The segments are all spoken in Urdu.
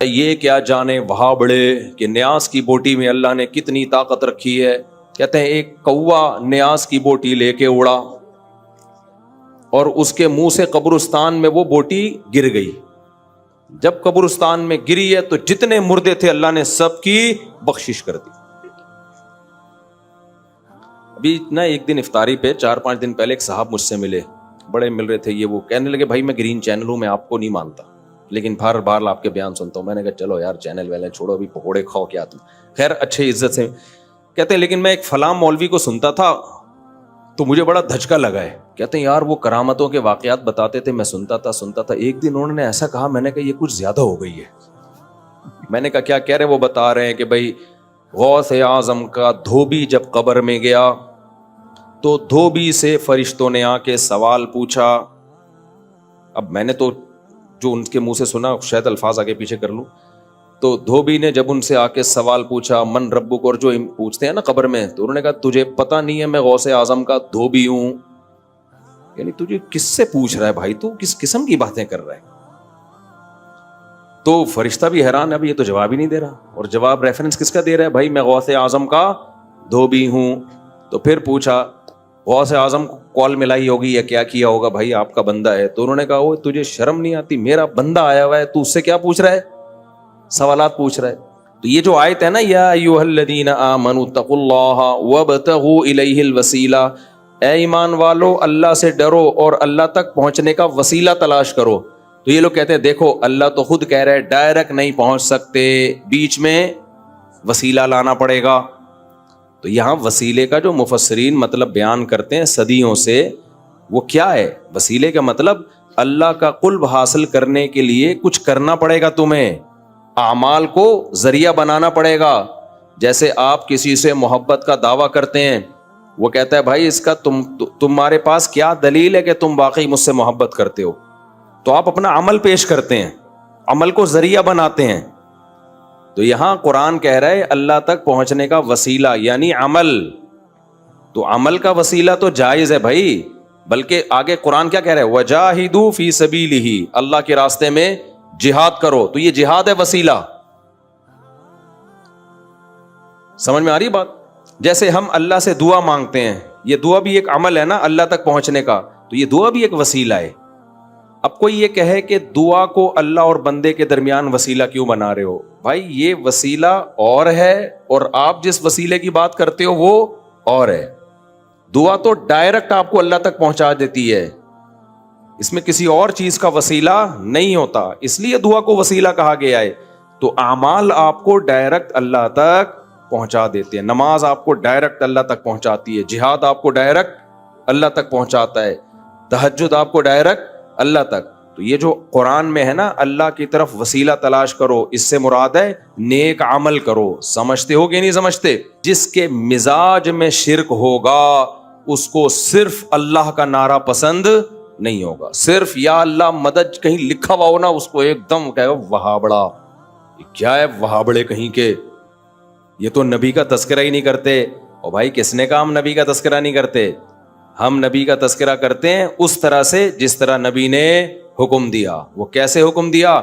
یہ کیا جانے وہاں بڑے کہ نیاز کی بوٹی میں اللہ نے کتنی طاقت رکھی ہے. کہتے ہیں ایک کوا نیاز کی بوٹی لے کے اڑا اور اس کے منہ سے قبرستان میں وہ بوٹی گر گئی. جب قبرستان میں گری ہے تو جتنے مردے تھے اللہ نے سب کی بخشش کر دی. ابھی نا ایک دن افطاری پہ 4-5 دن پہلے ایک صاحب مجھ سے ملے, بڑے مل رہے تھے, یہ وہ کہنے لگے بھائی میں گرین چینل ہوں, میں آپ کو نہیں مانتا لیکن بار بار آپ کے بیان سنتا ہوں. میں نے کہا چلو یار چینل ویلے چھوڑو, ابھی پکوڑے کھاؤ کیا تم. خیر اچھے عزت سے کہتے ہیں لیکن میں ایک فلاں مولوی کو سنتا تھا تو مجھے بڑا دھچکا لگا ہے. کہتے ہیں یار وہ کرامتوں کے واقعات بتاتے تھے, میں سنتا تھا. ایک دن انہوں نے ایسا کہا, میں نے کہا یہ کچھ زیادہ ہو گئی ہے. میں نے کہا کیا کہہ رہے؟ وہ بتا رہے ہیں کہ بھائی غوث اعظم کا دھوبی جب قبر میں گیا تو دھوبی سے فرشتوں نے آ کے سوال پوچھا. اب میں نے تو جو ان کے منہ سے سنا شاید الفاظ آگے پیچھے کر لوں. تو دھوبی نے جب ان سے آ کے سوال پوچھا من ربک, اور جو پوچھتے ہیں نا قبر میں, تو انہوں نے کہا تجھے پتہ نہیں ہے میں غوث اعظم کا دھوبی ہوں. یعنی تجھے کس سے پوچھ رہا ہے بھائی, تو کس قسم کی باتیں کر رہا ہے؟ تو فرشتہ بھی حیران ہے, ابھی یہ تو جواب ہی نہیں دے رہا, اور جواب ریفرنس کس کا دے رہا ہے؟ بھائی میں غوث اعظم کا دھوبی ہوں. تو پھر پوچھا غوث اعظم کو کال ملائی ہوگی یا کیا کیا ہوگا, بھائی آپ کا بندہ ہے. تو انہوں نے کہا وہ تجھے شرم نہیں آتی, میرا بندہ آیا ہوا ہے, تو اس سے کیا پوچھ رہا ہے؟ سوالات پوچھ رہا ہے. تو یہ جو آیت ہے نا یا ایھا الذین آمنوا اتقوا اللہ وابتغوا الیہ الوسیلہ, اے ایمان والو اللہ سے ڈرو اور اللہ تک پہنچنے کا وسیلہ تلاش کرو. تو یہ لوگ کہتے ہیں دیکھو اللہ تو خود کہہ رہے ڈائریکٹ نہیں پہنچ سکتے, بیچ میں وسیلہ لانا پڑے گا. تو یہاں وسیلے کا جو مفسرین مطلب بیان کرتے ہیں صدیوں سے, وہ کیا ہے؟ وسیلے کا مطلب اللہ کا قرب حاصل کرنے کے لیے کچھ کرنا پڑے گا, تمہیں اعمال کو ذریعہ بنانا پڑے گا. جیسے آپ کسی سے محبت کا دعویٰ کرتے ہیں, وہ کہتا ہے بھائی اس کا تمہارے پاس کیا دلیل ہے کہ تم واقعی مجھ سے محبت کرتے ہو؟ تو آپ اپنا عمل پیش کرتے ہیں, عمل کو ذریعہ بناتے ہیں. تو یہاں قرآن کہہ رہا ہے اللہ تک پہنچنے کا وسیلہ یعنی عمل. تو عمل کا وسیلہ تو جائز ہے بھائی, بلکہ آگے قرآن کیا کہہ رہا ہے وجاہدوا فی سبیلہ, اللہ کے راستے میں جہاد کرو. تو یہ جہاد ہے وسیلہ. سمجھ میں آ رہی بات؟ جیسے ہم اللہ سے دعا مانگتے ہیں, یہ دعا بھی ایک عمل ہے نا اللہ تک پہنچنے کا, تو یہ دعا بھی ایک وسیلہ ہے. اب کوئی یہ کہے کہ دعا کو اللہ اور بندے کے درمیان وسیلہ کیوں بنا رہے ہو؟ بھائی یہ وسیلہ اور ہے اور آپ جس وسیلے کی بات کرتے ہو وہ اور ہے. دعا تو ڈائریکٹ آپ کو اللہ تک پہنچا دیتی ہے, اس میں کسی اور چیز کا وسیلہ نہیں ہوتا, اس لیے دعا کو وسیلہ کہا گیا ہے. تو اعمال آپ کو ڈائریکٹ اللہ تک پہنچا دیتے ہیں. نماز آپ کو ڈائریکٹ اللہ تک پہنچاتی ہے, جہاد آپ کو ڈائریکٹ اللہ تک پہنچاتا ہے, تہجد آپ کو ڈائریکٹ اللہ تک. تو یہ جو قرآن میں ہے نا اللہ کی طرف وسیلہ تلاش کرو, اس سے مراد ہے نیک عمل کرو. سمجھتے ہو کہ نہیں سمجھتے؟ جس کے مزاج میں شرک ہوگا اس کو صرف اللہ کا نعرہ پسند نہیں ہوگا. صرف یا اللہ مدد کہیں لکھا ہوا ہو نا, اس کو ایک دم کہے گا وہابڑا. کیا ہے وہابڑے کہیں کے, یہ تو نبی کا تذکرہ ہی نہیں کرتے. اور بھائی کس نے کہا ہم نبی کا تذکرہ نہیں کرتے؟ ہم نبی کا تذکرہ کرتے ہیں اس طرح سے جس طرح نبی نے حکم دیا. وہ کیسے حکم دیا؟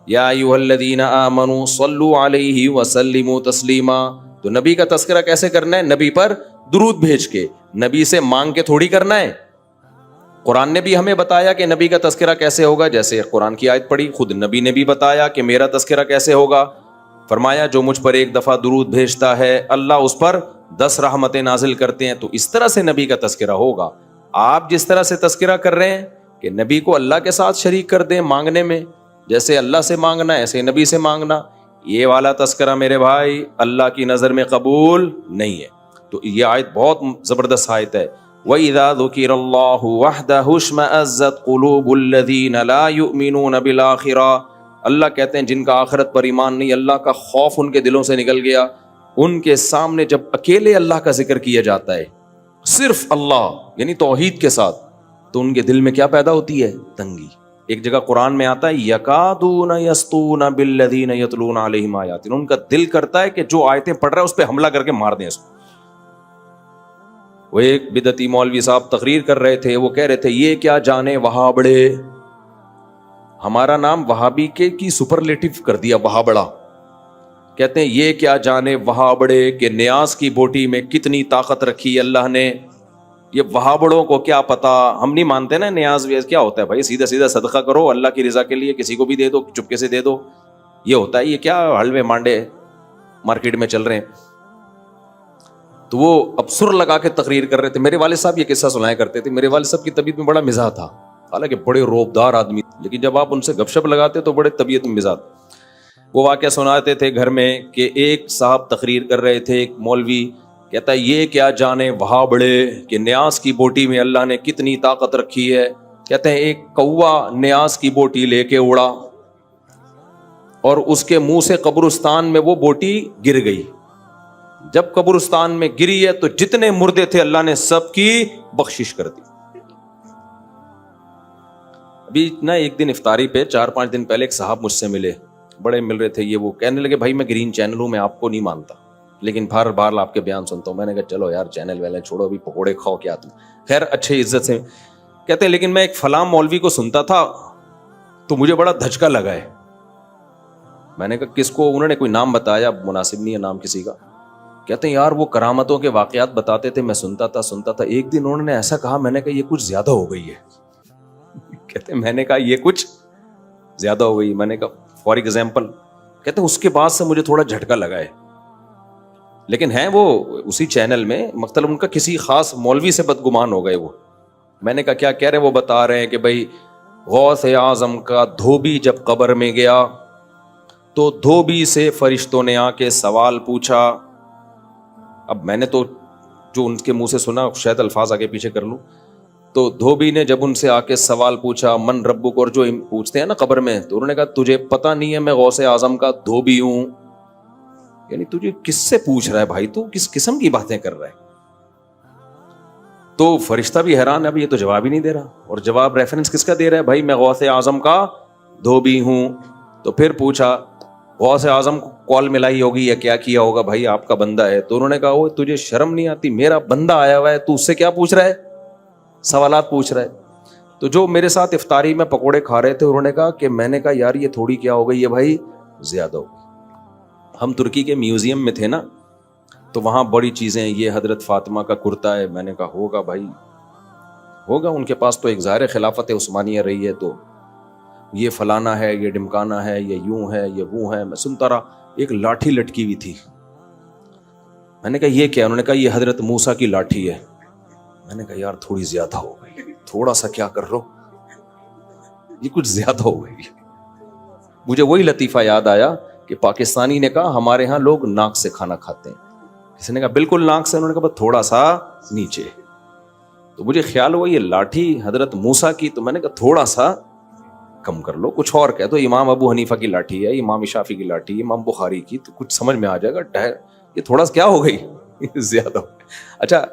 یا ایھا الذین آمنوا صلوا علیہ وسلموا تسلیما. تو نبی کا تذکرہ کیسے کرنا ہے؟ نبی پر درود بھیج کے, نبی سے مانگ کے تھوڑی کرنا ہے. قرآن نے بھی ہمیں بتایا کہ نبی کا تذکرہ کیسے ہوگا, جیسے قرآن کی آیت پڑھی, خود نبی نے بھی بتایا کہ میرا تذکرہ کیسے ہوگا. فرمایا جو مجھ پر ایک دفعہ درود بھیجتا ہے اللہ اس پر 10 رحمتیں نازل کرتے ہیں. تو اس طرح سے نبی کا تذکرہ ہوگا. آپ جس طرح سے تذکرہ کر رہے ہیں کہ نبی کو اللہ کے ساتھ شریک کر دیں مانگنے میں, جیسے اللہ سے مانگنا ایسے نبی سے مانگنا, یہ والا تذکرہ میرے بھائی اللہ کی نظر میں قبول نہیں ہے. تو یہ آیت بہت زبردست آیت ہے. وَإِذَا ذُكِرَ اللَّهُ وَحْدَهُ اشْمَأَزَّتْ قُلُوبُ الَّذِينَ لَا يُؤْمِنُونَ بِالْآخِرَةِ. اللہ کہتے ہیں جن کا آخرت پر ایمان نہیں, اللہ کا خوف ان کے دلوں سے نکل گیا. ان کے سامنے جب اکیلے اللہ کا ذکر کیا جاتا ہے, صرف اللہ یعنی توحید کے ساتھ, تو ان کے دل میں کیا پیدا ہوتی ہے؟ تنگی. ایک جگہ قرآن میں آتا ہے یکادون یسطون بالذین یتلون علیہم آیاتنا, ان کا دل کرتا ہے کہ جو آیتیں پڑھ رہا ہے اس پہ حملہ کر کے مار دیں اس کو. وہ ایک بدعتی مولوی صاحب تقریر کر رہے تھے, وہ کہہ رہے تھے یہ کیا جانے وہاں بڑے, ہمارا نام وہابی کی سپرلیٹو کر دیا، وہابڑا. کہتے ہیں یہ کیا جانے وہابڑے کہ نیاز کی بوٹی میں کتنی طاقت رکھی اللہ نے. یہ وہابڑوں کو کیا پتا، ہم نہیں مانتے نا نیاز ویاز کیا ہوتا ہے بھائی. سیدھا سیدھا صدقہ کرو اللہ کی رضا کے لیے، کسی کو بھی دے دو، چپکے سے دے دو. یہ ہوتا ہے. یہ کیا حلوے مانڈے مارکیٹ میں چل رہے ہیں. تو وہ اب سر لگا کے تقریر کر رہے تھے. میرے والد صاحب یہ قصہ سنایا کرتے تھے. میرے والد صاحب کی طبیعت میں بڑا مزاح تھا، حالانکہ بڑے روبدار آدمی، لیکن جب آپ ان سے گپ شپ لگاتے تو بڑے طبیعت میں مزاح. وہ واقعہ سناتے تھے گھر میں کہ ایک صاحب تقریر کر رہے تھے، ایک مولوی کہتا ہے یہ کیا جانے وہاں بڑے کہ نیاز کی بوٹی میں اللہ نے کتنی طاقت رکھی ہے. کہتے ہیں ایک کوا نیاز کی بوٹی لے کے اڑا اور اس کے منہ سے قبرستان میں وہ بوٹی گر گئی. جب قبرستان میں گری ہے تو جتنے مردے تھے اللہ نے سب کی بخشش کر دی. ابھی نا ایک دن افطاری پہ 4-5 دن پہلے ایک صاحب مجھ سے ملے، بڑے مل رہے تھے. یہ وہ کہنے لگے بھائی میں گرین چینل ہوں، میں آپ کو نہیں مانتا لیکن بار بار آپ کے بیان سنتا ہوں. میں نے کہا چلو یار چینل ویلے چھوڑو، ابھی پکوڑے کھاؤ کیا تم. خیر اچھے عزت سے کہتے ہیں لیکن میں ایک فلاں مولوی کو سنتا تھا تو مجھے بڑا دھچکا لگا ہے. میں نے کہا کس کو؟ انہوں نے کوئی نام بتایا، مناسب نہیں ہے نام کسی کا. کہتے ہیں یار وہ کرامتوں کے واقعات بتاتے تھے، میں سنتا تھا. ایک دن انہوں نے ایسا کہا، میں نے کہا یہ کچھ زیادہ ہو گئی ہے. کہتے ہیں میں نے کہا یہ کچھ زیادہ ہو گئی. میں نے کہا فار ایگزامپل. کہتے ہیں اس کے بعد سے مجھے تھوڑا جھٹکا لگا ہے. لیکن ہیں وہ اسی چینل میں، مطلب ان کا کسی خاص مولوی سے بدگمان ہو گئے وہ. میں نے کہا کیا کہہ رہے ہیں؟ وہ بتا رہے ہیں کہ بھائی غوث اعظم کا دھوبی جب قبر میں گیا تو دھوبی سے فرشتوں نے آ کے سوال پوچھا. اب میں نے تو جو ان کے منہ سے سنا شاید الفاظ آگے پیچھے کر لوں. تو دھوبی نے جب ان سے آ کے سوال پوچھا من ربک، اور جو پوچھتے ہیں نا قبر میں، تو انہوں نے کہا تجھے پتہ نہیں ہے میں غوث اعظم کا دھوبی ہوں. یعنی تجھے کس سے پوچھ رہا ہے بھائی، تو کس قسم کی باتیں کر رہا ہے. تو فرشتہ بھی حیران ہے، ابھی یہ تو جواب ہی نہیں دے رہا. اور جواب ریفرنس کس کا دے رہا ہے؟ بھائی میں غوث اعظم کا دھوبی ہوں. تو پھر پوچھا غوث اعظم کو کال ملائی ہوگی یا کیا کیا ہوگا، بھائی آپ کا بندہ ہے. تو انہوں نے کہا وہ تجھے شرم نہیں آتی، میرا بندہ آیا ہوا ہے تو اس سے کیا پوچھ رہا ہے، سوالات پوچھ رہا ہے. تو جو میرے ساتھ افطاری میں پکوڑے کھا رہے تھے انہوں نے کہا کہ میں نے کہا یار یہ تھوڑی کیا ہو گئی ہے بھائی، زیادہ ہو گئی. ہم ترکی کے میوزیم میں تھے نا، تو وہاں بڑی چیزیں، یہ حضرت فاطمہ کا کرتا ہے. میں نے کہا ہوگا بھائی ہوگا، ان کے پاس تو ایک ظاہر خلافت عثمانیہ رہی ہے، تو یہ فلانا ہے، یہ ڈمکانا ہے، یہ یوں ہے، یہ وہ ہے. میں سنتا رہا. ایک لاٹھی لٹکی ہوئی تھی. میں نے کہا یہ کیا؟ انہوں نے کہا یہ حضرت موسیٰ کی لاٹھی ہے. میں نے کہا یار تھوڑی زیادہ ہو گئی، تھوڑا سا کیا کر رہو، یہ کچھ زیادہ ہو گئی. مجھے وہی لطیفہ یاد آیا کہ پاکستانی نے کہا ہمارے ہاں لوگ ناک سے کھانا کھاتے ہیں. کسی نے کہا بالکل ناک سے، انہوں نے کہا تھوڑا سا نیچے. تو مجھے خیال ہوا یہ لاٹھی حضرت موسیٰ کی، تو میں نے کہا تھوڑا سا کم کر لو، کچھ اور کہہ. تو امام ابو حنیفہ کی لاٹھی ہے، امام شافعی کی لاٹھی، امام بخاری کی، تو کچھ سمجھ میں آ جائے گا. یہ تھوڑا سا کیا ہو گئی، زیادہ ہو. اچھا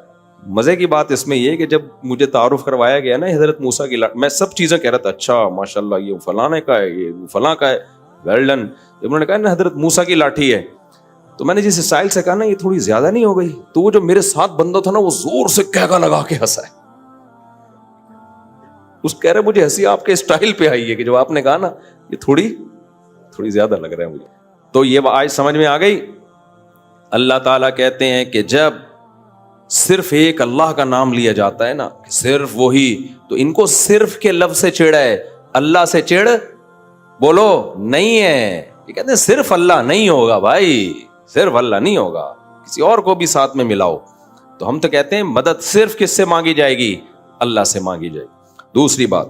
مزے کی بات اس میں یہ کہ جب مجھے تعارف کروایا گیا نا حضرت موسیٰ کی لاٹھی، میں سب چیزیں کہہ رہا تھا، اچھا ماشاءاللہ یہ فلانے کا ہے، یہ فلاں کا ہے، ویل ڈن. جب انہوں نے کہا نا حضرت موسیٰ کی لاٹھی ہے، تو میں نے جس اسٹائل سے کہا نا یہ تھوڑی زیادہ نہیں ہو گئی، تو وہ جو میرے ساتھ بندہ تھا نا وہ زور سے کہکا لگا کے ہنسا ہے. اس کہہ رہے مجھے ہنسی آپ کے اسٹائل پہ آئی ہے کہ جو آپ نے کہا نا یہ تھوڑی زیادہ لگ رہا ہے مجھے. تو یہ آج سمجھ میں آ گئی. اللہ تعالیٰ کہتے ہیں کہ جب صرف ایک اللہ کا نام لیا جاتا ہے نا، صرف وہی، تو ان کو صرف کے لفظ سے چڑ ہے، اللہ سے چڑ بولو نہیں ہے. یہ کہتے ہیں صرف اللہ نہیں ہوگا بھائی، صرف اللہ نہیں ہوگا، کسی اور کو بھی ساتھ میں ملاؤ. تو ہم تو کہتے ہیں مدد صرف کس سے مانگی جائے گی؟ اللہ سے مانگی جائے گی. دوسری بات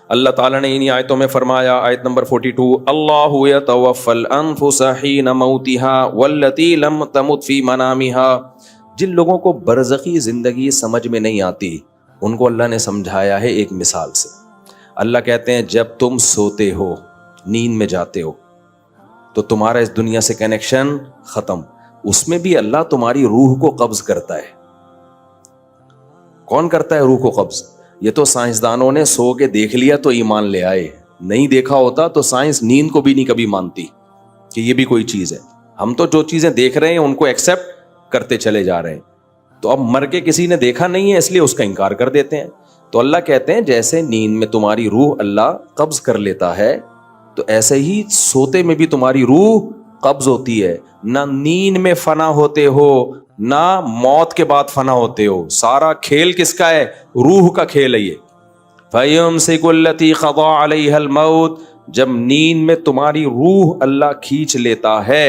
اللہ تعالیٰ نے انہی آیتوں میں فرمایا، آیت نمبر 42، اللہ یتوفی الانفس حین موتها والتی لم تمت فی منامها. جن لوگوں کو برزخی زندگی سمجھ میں نہیں آتی ان کو اللہ نے سمجھایا ہے ایک مثال سے. اللہ کہتے ہیں جب تم سوتے ہو، نیند میں جاتے ہو، تو تمہارا اس دنیا سے کنیکشن ختم. اس میں بھی اللہ تمہاری روح کو قبض کرتا ہے. کون کرتا ہے روح کو قبض؟ یہ تو سائنسدانوں نے سو کے دیکھ لیا تو ایمان لے آئے، نہیں دیکھا ہوتا تو سائنس نیند کو بھی نہیں کبھی مانتی کہ یہ بھی کوئی چیز ہے. ہم تو جو چیزیں دیکھ رہے ہیں ان کو ایکسپٹ کرتے چلے جا رہے ہیں. تو اب مر کے کسی نے دیکھا نہیں ہے اس لیے اس کا انکار کر دیتے ہیں. تو اللہ کہتے ہیں جیسے نیند میں تمہاری روح اللہ قبض کر لیتا ہے تو ایسے ہی سوتے میں بھی تمہاری روح قبض ہوتی ہے. نہ نیند میں فنا ہوتے ہو نہ موت کے بعد فنا ہوتے ہو. سارا کھیل کس کا ہے؟ روح کا کھیل ہے یہ. فَيُمْسِكُ الَّتِي قَضَىٰ عَلَيْهَا الْمَوْتِ، جب نیند میں تمہاری روح اللہ کھینچ لیتا ہے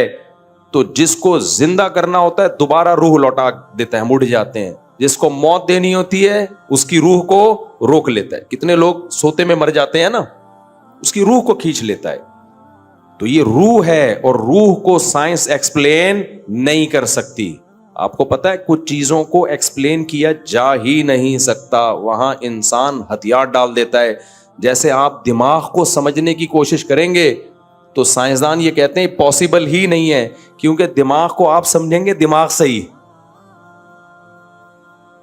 تو جس کو زندہ کرنا ہوتا ہے دوبارہ روح لوٹا دیتا ہے، مڑ جاتے ہیں. جس کو موت دینی ہوتی ہے اس کی روح کو روک لیتا ہے. کتنے لوگ سوتے میں مر جاتے ہیں نا، اس کی روح کو کھینچ لیتا ہے. تو یہ روح ہے اور روح کو سائنس ایکسپلین نہیں کر سکتی. آپ کو پتا ہے کچھ چیزوں کو ایکسپلین کیا جا ہی نہیں سکتا، وہاں انسان ہتھیار ڈال دیتا ہے. جیسے آپ دماغ کو سمجھنے کی کوشش کریں گے تو سائنسدان یہ کہتے ہیں پاسبل ہی نہیں ہے، کیونکہ دماغ کو آپ سمجھیں گے دماغ سے ہی.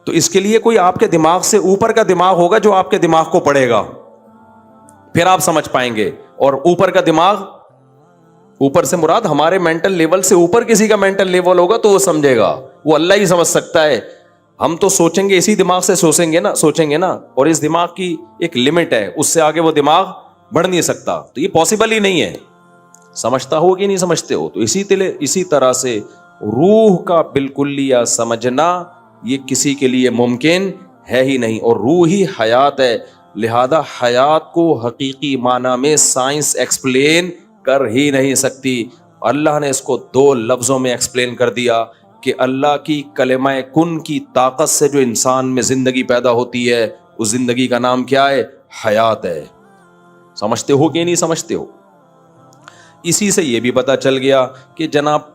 تو اس کے لیے کوئی آپ کے دماغ سے اوپر کا دماغ ہوگا جو آپ کے دماغ کو پڑھے گا، پھر آپ سمجھ پائیں گے. اور اوپر کا دماغ، اوپر سے مراد ہمارے مینٹل لیول سے اوپر کسی کا مینٹل لیول ہوگا تو وہ سمجھے گا، وہ اللہ ہی سمجھ سکتا ہے. ہم تو سوچیں گے اسی دماغ سے سوچیں گے نا، اور اس دماغ کی ایک لمٹ ہے، اس سے آگے وہ دماغ بڑھ نہیں سکتا. تو یہ پاسبل ہی نہیں ہے. سمجھتا ہو کہ نہیں سمجھتے ہو؟ تو اسی طرح سے روح کا بالکلیہ سمجھنا یہ کسی کے لیے ممکن ہے ہی نہیں. اور روح ہی حیات ہے، لہذا حیات کو حقیقی معنی میں سائنس ایکسپلین کر ہی نہیں سکتی. اللہ نے اس کو 2 لفظوں میں ایکسپلین کر دیا کہ اللہ کی کلمہ کن کی طاقت سے جو انسان میں زندگی پیدا ہوتی ہے اس زندگی کا نام کیا ہے؟ حیات ہے. سمجھتے ہو کہ نہیں سمجھتے ہو؟ اسی سے یہ بھی پتا چل گیا کہ جناب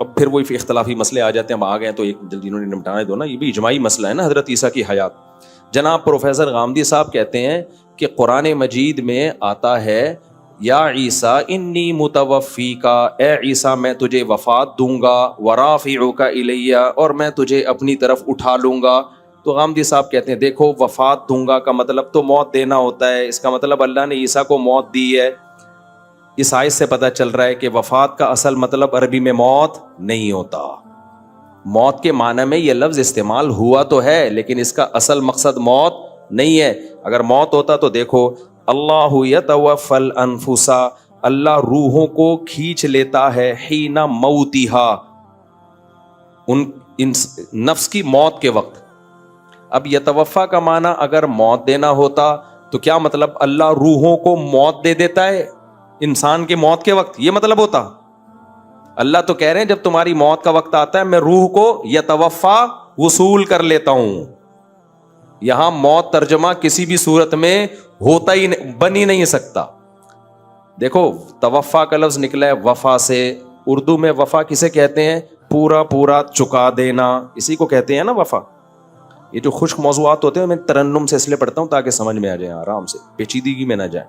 اب پھر وہی اختلافی مسئلے آ جاتے ہیں. ہم آ گئے تو ایک جلدی انہوں نے نمٹانے دو نا، یہ بھی اجماعی مسئلہ ہے نا حضرت عیسیٰ کی حیات. جناب پروفیسر غامدی صاحب کہتے ہیں کہ قرآن مجید میں آتا ہے یا عیسیٰ انی متوفیکا، اے عیسیٰ میں تجھے وفات دوں گا، ورافعک الیہ، اور میں تجھے اپنی طرف اٹھا لوں گا. تو غامدی صاحب کہتے ہیں دیکھو وفات دوں گا کا مطلب تو موت دینا ہوتا ہے، اس کا مطلب اللہ نے عیسیٰ کو موت دی ہے. اس آیت سے پتہ چل رہا ہے کہ وفات کا اصل مطلب عربی میں موت نہیں ہوتا. موت کے معنی میں یہ لفظ استعمال ہوا تو ہے لیکن اس کا اصل مقصد موت نہیں ہے. اگر موت ہوتا تو دیکھو اللہ یتوفی الانفس، اللہ روحوں کو کھینچ لیتا ہے حین موتہا، ان نفس کی موت کے وقت. اب یتوفا کا معنی اگر موت دینا ہوتا تو کیا مطلب اللہ روحوں کو موت دے دیتا ہے انسان کے موت کے وقت؟ یہ مطلب ہوتا؟ اللہ تو کہہ رہے ہیں جب تمہاری موت کا وقت آتا ہے میں روح کو یتوفا وصول کر لیتا ہوں. یہاں موت ترجمہ کسی بھی صورت میں ہوتا ہی بن ہی نہیں سکتا. دیکھو توفا کا لفظ نکلا ہے وفا سے. اردو میں وفا کسے کہتے ہیں؟ پورا پورا چکا دینا، اسی کو کہتے ہیں نا وفا. یہ جو خشک موضوعات ہوتے ہیں میں ترنم سے اس لیے پڑھتا ہوں تاکہ سمجھ میں آ جائیں آرام سے، پیچیدگی میں نہ جائیں.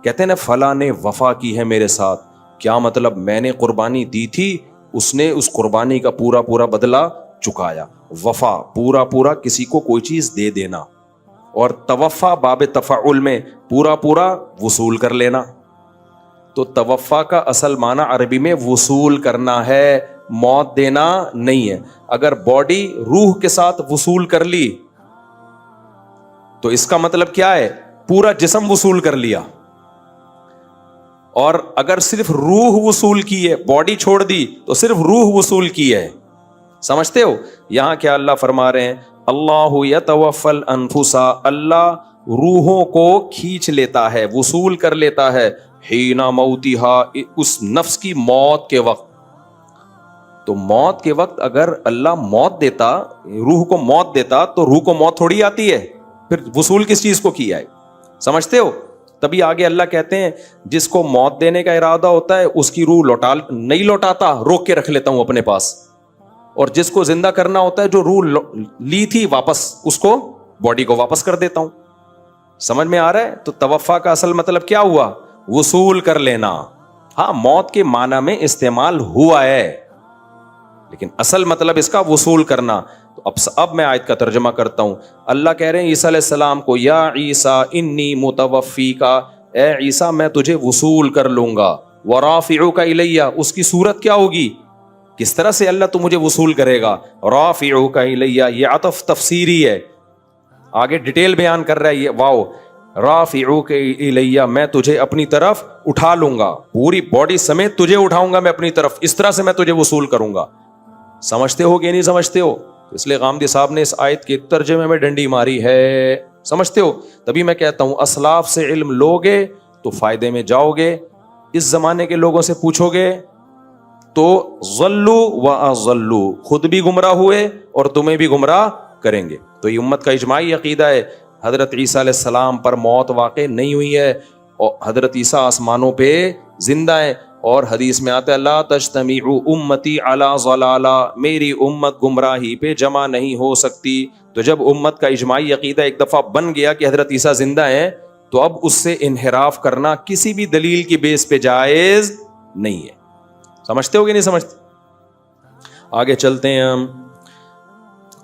کہتے ہیں نا فلاں نے وفا کی ہے میرے ساتھ، کیا مطلب؟ میں نے قربانی دی تھی، اس نے اس قربانی کا پورا پورا بدلہ چکایا. وفا پورا پورا کسی کو کوئی چیز دے دینا، اور توفا باب تفعل میں پورا پورا وصول کر لینا. تو توفا کا اصل معنی عربی میں وصول کرنا ہے، موت دینا نہیں ہے. اگر باڈی روح کے ساتھ وصول کر لی تو اس کا مطلب کیا ہے؟ پورا جسم وصول کر لیا. اور اگر صرف روح وصول کی ہے، باڈی چھوڑ دی تو صرف روح وصول کی ہے. سمجھتے ہو؟ یہاں کیا اللہ فرما رہے ہیں؟ اللہ یتوفی الانفس، اللہ روحوں کو کھینچ لیتا ہے، وصول کر لیتا ہے حین موتہا، اس نفس کی موت کے وقت. تو موت کے وقت اگر اللہ موت دیتا، روح کو موت دیتا تو روح کو موت تھوڑی آتی ہے، پھر وصول کس چیز کو کیا ہے؟ سمجھتے ہو؟ تبھی آگے اللہ کہتے ہیں جس کو موت دینے کا ارادہ ہوتا ہے اس کی روح نہیں لوٹاتا، روک کے رکھ لیتا ہوں اپنے پاس. اور جس کو زندہ کرنا ہوتا ہے، جو روح لی تھی واپس، اس کو باڈی کو واپس کر دیتا ہوں. سمجھ میں آ رہا ہے؟ تو توفا کا اصل مطلب کیا ہوا؟ وصول کر لینا. ہاں موت کے معنی میں استعمال ہوا ہے لیکن اصل مطلب اس کا وصول کرنا. تو اب میں آیت کا ترجمہ کرتا ہوں. اللہ کہہ رہے ہیں عیسیٰ علیہ السلام کو یا عیسیٰ انی متوفیکا، اے عیسیٰ میں تجھے وصول کر لوں گا، ورافعک الیہ، اس کی صورت کیا ہوگی؟ کس طرح سے اللہ تو مجھے وصول کرے گا؟ رافعک الیہ، یہ عطف تفسیری ہے. آگے ڈیٹیل بیان کر رہا ہے یہ واو رافعوک الیہ، میں تجھے اپنی طرف اٹھا لوں گا، پوری باڈی سمیت تجھے اٹھاؤں گا میں اپنی طرف، اس طرح سے میں تجھے وصول کروں گا. سمجھتے ہو کہ نہیں سمجھتے ہو؟ اس لیے غامدی صاحب نے اس آیت کے ترجمے میں ڈنڈی ماری ہے. سمجھتے ہو؟ تبھی میں کہتا ہوں اسلاف سے علم لوگے تو فائدے میں جاؤ گے، اس زمانے کے لوگوں سے پوچھو گے تو ضلوا واضلوا، خود بھی گمراہ ہوئے اور تمہیں بھی گمراہ کریں گے. تو یہ امت کا اجماعی عقیدہ ہے. حضرت عیسیٰ علیہ السلام پر موت واقع نہیں ہوئی ہے اور حضرت عیسیٰ آسمانوں پہ زندہ ہے، اور حدیث میں آتا ہے لا تجتمع امتی علی ضلالہ، میری امت گمراہی پہ جمع نہیں ہو سکتی. تو جب امت کا اجماعی عقیدہ ایک دفعہ بن گیا کہ حضرت عیسیٰ زندہ ہیں، تو اب اس سے انحراف کرنا کسی بھی دلیل کی بیس پہ جائز نہیں ہے. سمجھتے ہو کہ نہیں سمجھتے؟ آگے چلتے ہیں ہم.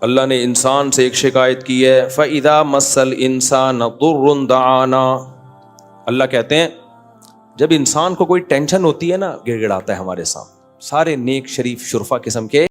اللہ نے انسان سے ایک شکایت کی ہے فَإِذَا مَسَّ الْإِنسَانَ ضُرٌّ دَعَانَا. اللہ کہتے ہیں جب انسان کو کوئی ٹینشن ہوتی ہے نا، گڑ گڑاتا ہے ہمارے سامنے. سارے نیک شریف شرفا قسم کے